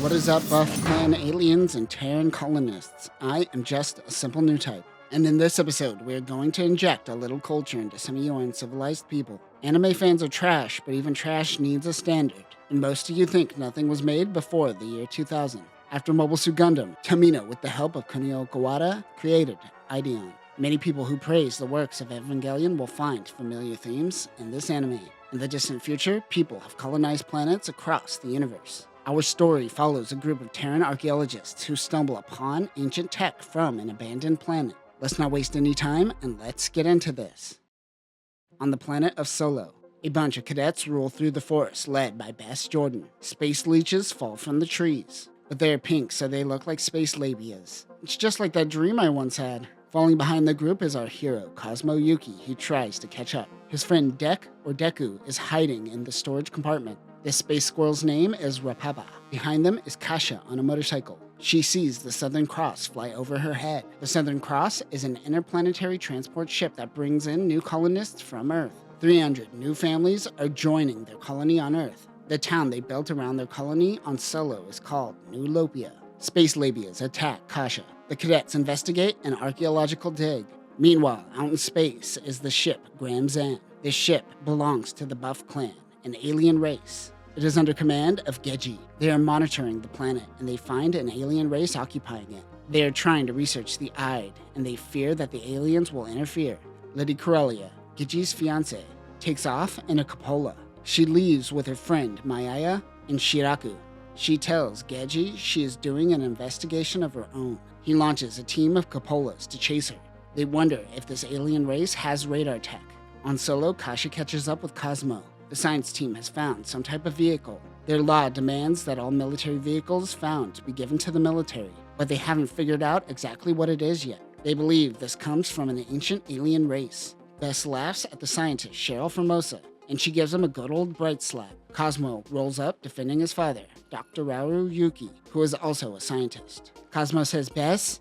What is up, Buff Clan aliens and Terran colonists? I am just a simple new type. And in this episode, we are going to inject a little culture into some of you uncivilized people. Anime fans are trash, but even trash needs a standard. And most of you think nothing was made before the year 2000. After Mobile Suit Gundam, Tomino, with the help of Kunio Kawada, created Idion. Many people who praise the works of Evangelion will find familiar themes in this anime. In the distant future, people have colonized planets across the universe. Our story follows a group of Terran archaeologists who stumble upon ancient tech from an abandoned planet. Let's not waste any time and let's get into this. On the planet of Solo, a bunch of cadets rule through the forest led by Bass Jordan. Space leeches fall from the trees, but they're pink so they look like space labias. It's just like that dream I once had. Falling behind the group is our hero, Cosmo Yuki, who tries to catch up. His friend Deku is hiding in the storage compartment. This space squirrel's name is Rapaba. Behind them is Kasha on a motorcycle. She sees the Southern Cross fly over her head. The Southern Cross is an interplanetary transport ship that brings in new colonists from Earth. 300 new families are joining their colony on Earth. The town they built around their colony on Solo is called New Lopia. Space labias attack Kasha. The cadets investigate an archaeological dig. Meanwhile, out in space is the ship Gram Zan. This ship belongs to the Buff Clan, an alien race. It is under command of Geji. They are monitoring the planet, and they find an alien race occupying it. They are trying to research the Ide, and they fear that the aliens will interfere. Lady Corellia, Geji's fiancée, takes off in a cupola. She leaves with her friend Mayaya and Shiraku. She tells Geji she is doing an investigation of her own. He launches a team of cupolas to chase her. They wonder if this alien race has radar tech. On Solo, Kasha catches up with Cosmo. The science team has found some type of vehicle. Their law demands that all military vehicles found to be given to the military, but they haven't figured out exactly what it is yet. They believe this comes from an ancient alien race. Bess laughs at the scientist, Cheryl Formosa, and she gives him a good old bright slap. Cosmo rolls up defending his father, Dr. Raoru Yuki, who is also a scientist. Cosmo says, "Bess,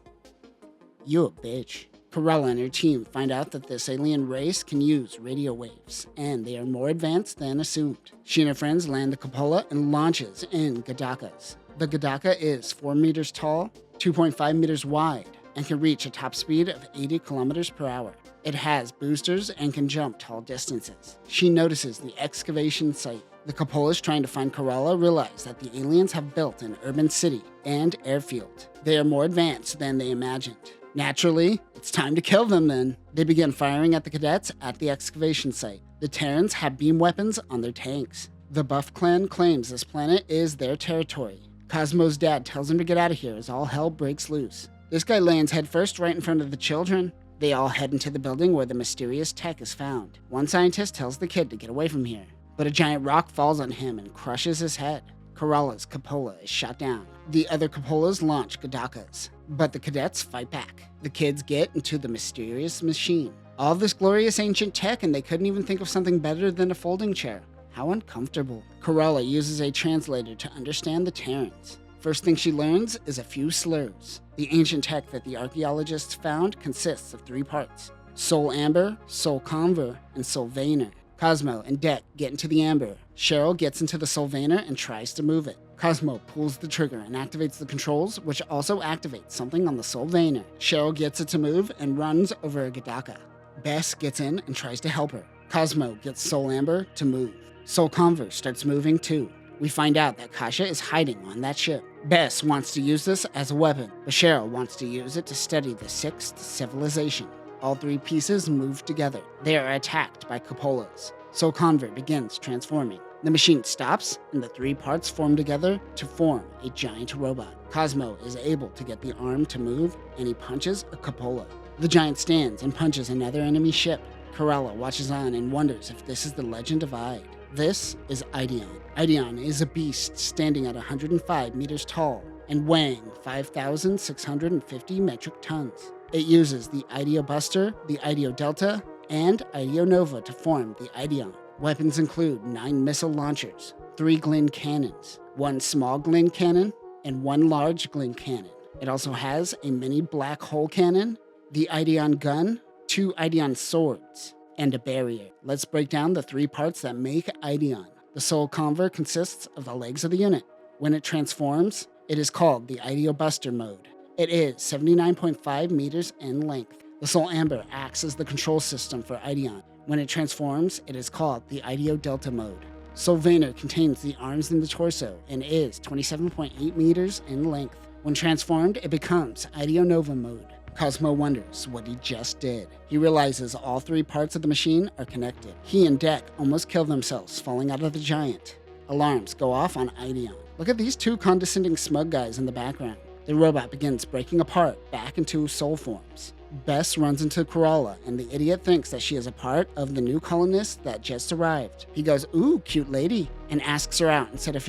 you a bitch." Corella and her team find out that this alien race can use radio waves, and they are more advanced than assumed. She and her friends land the cupola and launches in Gadakas. The Gadaka is 4 meters tall, 2.5 meters wide, and can reach a top speed of 80 kilometers per hour. It has boosters and can jump tall distances. She notices the excavation site. The cupolas trying to find Corella realize that the aliens have built an urban city and airfield. They are more advanced than they imagined. Naturally, it's time to kill them then. They begin firing at the cadets at the excavation site. The Terrans have beam weapons on their tanks. The Buff Clan claims this planet is their territory. Cosmo's dad tells him to get out of here as all hell breaks loose. This guy lands headfirst right in front of the children. They all head into the building where the mysterious tech is found. One scientist tells the kid to get away from here, but a giant rock falls on him and crushes his head. Corella's cupola is shot down. The other cupolas launch Gadakas, but the cadets fight back. The kids get into the mysterious machine. All this glorious ancient tech, and they couldn't even think of something better than a folding chair. How uncomfortable. Corella uses a translator to understand the Terrans. First thing she learns is a few slurs. The ancient tech that the archaeologists found consists of 3 parts: Soul Amber, Soul Conver, and Soul Vaner. Cosmo and Det get into the Amber. Cheryl gets into the Soul Vaner and tries to move it. Cosmo pulls the trigger and activates the controls, which also activates something on the Soul Vaner. Cheryl gets it to move and runs over a Gadaka. Bess gets in and tries to help her. Cosmo gets Soul Amber to move. Soul Conver starts moving too. We find out that Kasha is hiding on that ship. Bess wants to use this as a weapon, but Cheryl wants to use it to study the 6th civilization. All 3 pieces move together. They are attacked by cupolas. Soul Conver begins transforming. The machine stops, and the 3 parts form together to form a giant robot. Cosmo is able to get the arm to move, and he punches a cupola. The giant stands and punches another enemy ship. Corella watches on and wonders if this is the legend of Ide. This is Idion. Idion is a beast standing at 105 meters tall and weighing 5,650 metric tons. It uses the Ideo Buster, the Ideo Delta, and Ideo Nova to form the Idion. Weapons include 9 missile launchers, 3 Glyn cannons, 1 small Glyn cannon, and 1 large Glyn cannon. It also has a mini black hole cannon, the Idion gun, 2 Idion swords, and a barrier. Let's break down the 3 parts that make Idion. The Soul Conver consists of the legs of the unit. When it transforms, it is called the Idiobuster mode. It is 79.5 meters in length. The Soul Amber acts as the control system for Idion. When it transforms, it is called the Idio Delta mode. Soul Vainer contains the arms and the torso and is 27.8 meters in length. When transformed, it becomes Idio Nova mode. Cosmo wonders what he just did. He realizes all three parts of the machine are connected. He and Deck almost kill themselves falling out of the giant. Alarms go off on Idion. Look at these two condescending smug guys in the background. The robot begins breaking apart back into soul forms. Bess runs into Corolla, and the idiot thinks that she is a part of the new colonists that just arrived. He goes, "Ooh, cute lady," and asks her out instead of,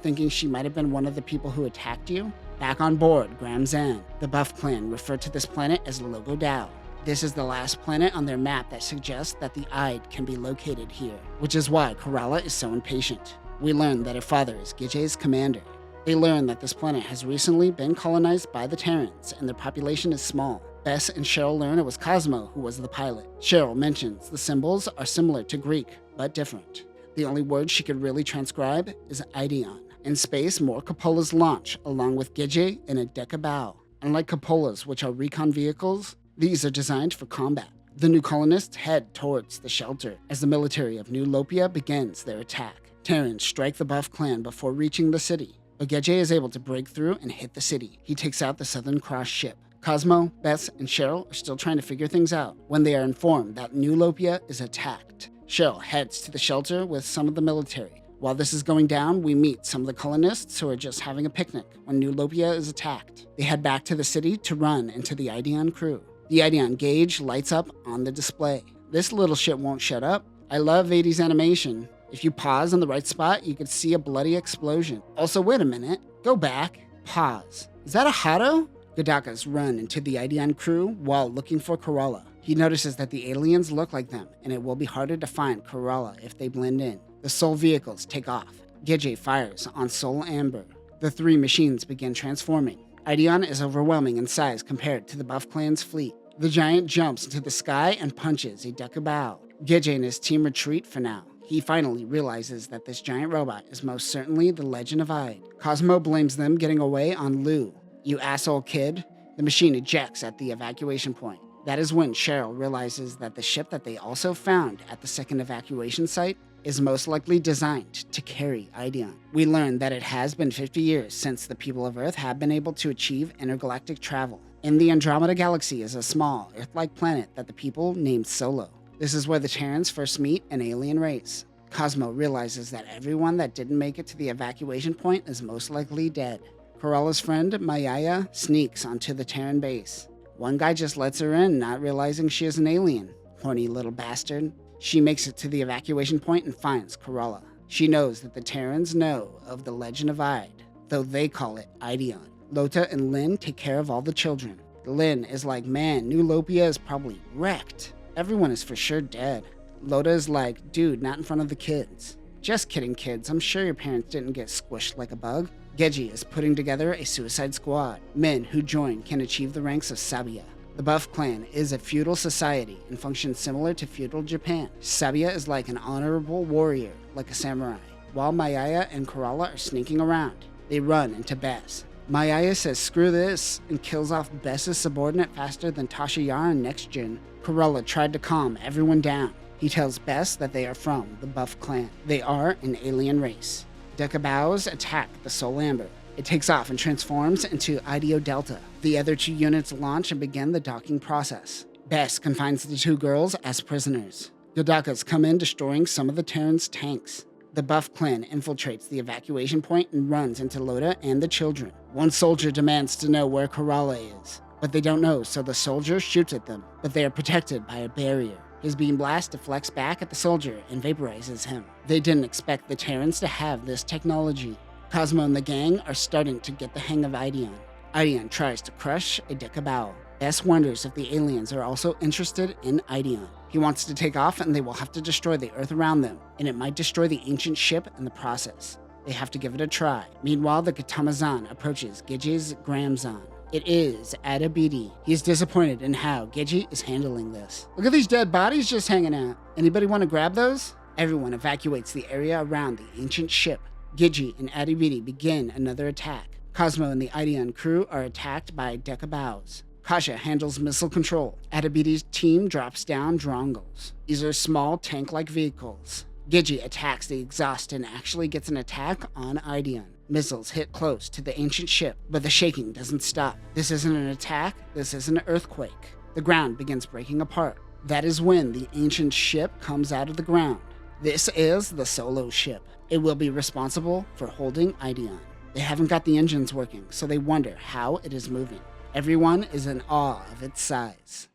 thinking she might have been one of the people who attacked you. Back on board, Graham Zan. The Buff clan referred to this planet as Logo Dao. This is the last planet on their map that suggests that the Ide can be located here, which is why Corolla is so impatient. We learn that her father is Gijay's commander. They learn that this planet has recently been colonized by the Terrans, and their population is small. Bess and Cheryl learn it was Cosmo who was the pilot. Cheryl mentions the symbols are similar to Greek, but different. The only word she could really transcribe is Idion. In space, more cupolas launch, along with Gijay and a Decabao. Unlike cupolas, which are recon vehicles, these are designed for combat. The new colonists head towards the shelter as the military of New Lopia begins their attack. Terrans strike the Buff clan before reaching the city, but Gijay is able to break through and hit the city. He takes out the Southern Cross ship. Cosmo, Bess, and Cheryl are still trying to figure things out when they are informed that New Lopia is attacked. Cheryl heads to the shelter with some of the military. While this is going down, we meet some of the colonists who are just having a picnic when New Lopia is attacked. They head back to the city to run into the Idion crew. The Idion gauge lights up on the display. This little shit won't shut up. I love 80s animation. If you pause in the right spot, you could see a bloody explosion. Also, wait a minute. Go back. Pause. Is that a Hado? Gadakas run into the Idion crew while looking for Corolla. He notices that the aliens look like them, and it will be harder to find Corolla if they blend in. The Soul vehicles take off. Gijay fires on Soul Amber. The three machines begin transforming. Idion is overwhelming in size compared to the Buff clan's fleet. The giant jumps into the sky and punches a Decabao. Gijay and his team retreat for now. He finally realizes that this giant robot is most certainly the Legend of Ide. Cosmo blames them getting away on Lou. "You asshole kid." The machine ejects at the evacuation point. That is when Cheryl realizes that the ship that they also found at the second evacuation site is most likely designed to carry Idion. We learn that it has been 50 years since the people of Earth have been able to achieve intergalactic travel. In the Andromeda Galaxy is a small, Earth-like planet that the people named Solo. This is where the Terrans first meet an alien race. Cosmo realizes that everyone that didn't make it to the evacuation point is most likely dead. Corolla's friend, Mayaya, sneaks onto the Terran base. One guy just lets her in, not realizing she is an alien. Horny little bastard. She makes it to the evacuation point and finds Corolla. She knows that the Terrans know of the Legend of Ide, though they call it Idion. Lota and Lynn take care of all the children. Lynn is like, "Man, New Lopia is probably wrecked. Everyone is for sure dead." Lota is like, "Dude, not in front of the kids." "Just kidding, kids. I'm sure your parents didn't get squished like a bug." Gijay is putting together a suicide squad. Men who join can achieve the ranks of Sabia. The Buff clan is a feudal society and functions similar to feudal Japan. Sabia is like an honorable warrior, like a samurai, while Mayaya and Corolla are sneaking around. They run into Bess. Mayaya says screw this and kills off Bess's subordinate faster than Tasha Yar and Next Gen. Corolla tried to calm everyone down. He tells Bess that they are from the Buff clan. They are an alien race. Decabaos attack the Soul Amber. It takes off and transforms into Idio Delta. The other two units launch and begin the docking process. Bess confines the two girls as prisoners. Godakas come in, destroying some of the Terran's tanks. The Buff clan infiltrates the evacuation point and runs into Loda and the children. One soldier demands to know where Corolla is, but they don't know, so the soldier shoots at them, but they are protected by a barrier. His beam blast deflects back at the soldier and vaporizes him. They didn't expect the Terrans to have this technology. Cosmo and the gang are starting to get the hang of Idion. Idion tries to crush a Decabao. Bess wonders if the aliens are also interested in Idion. He wants to take off and they will have to destroy the Earth around them, and it might destroy the ancient ship in the process. They have to give it a try. Meanwhile, the Katamazan approaches Gijay's Gramzan. It is Adabidi. He is disappointed in how Gijay is handling this. "Look at these dead bodies just hanging out. Anybody want to grab those?" Everyone evacuates the area around the ancient ship. Gigi and Adibidi begin another attack. Cosmo and the Idion crew are attacked by Decabaus. Kasha handles missile control. Adibidi's team drops down Drongos. These are small tank-like vehicles. Gigi attacks the exhaust and actually gets an attack on Idion. Missiles hit close to the ancient ship, but the shaking doesn't stop. This isn't an attack, this is an earthquake. The ground begins breaking apart. That is when the ancient ship comes out of the ground. This is the Solo ship. It will be responsible for holding Idion. They haven't got the engines working, so they wonder how it is moving. Everyone is in awe of its size.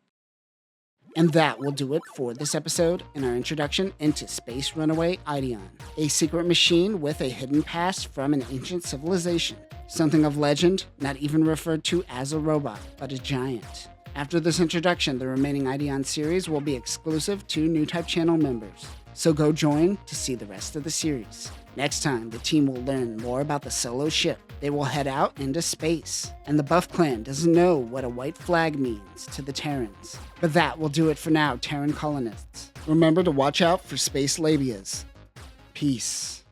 And that will do it for this episode and our introduction into Space Runaway Ideon, a secret machine with a hidden past from an ancient civilization. Something of legend, not even referred to as a robot, but a giant. After this introduction, the remaining Idion series will be exclusive to New Type channel members. So go join to see the rest of the series. Next time, the team will learn more about the Solo ship. They will head out into space. And the Buff Clan doesn't know what a white flag means to the Terrans. But that will do it for now, Terran colonists. Remember to watch out for space labias. Peace.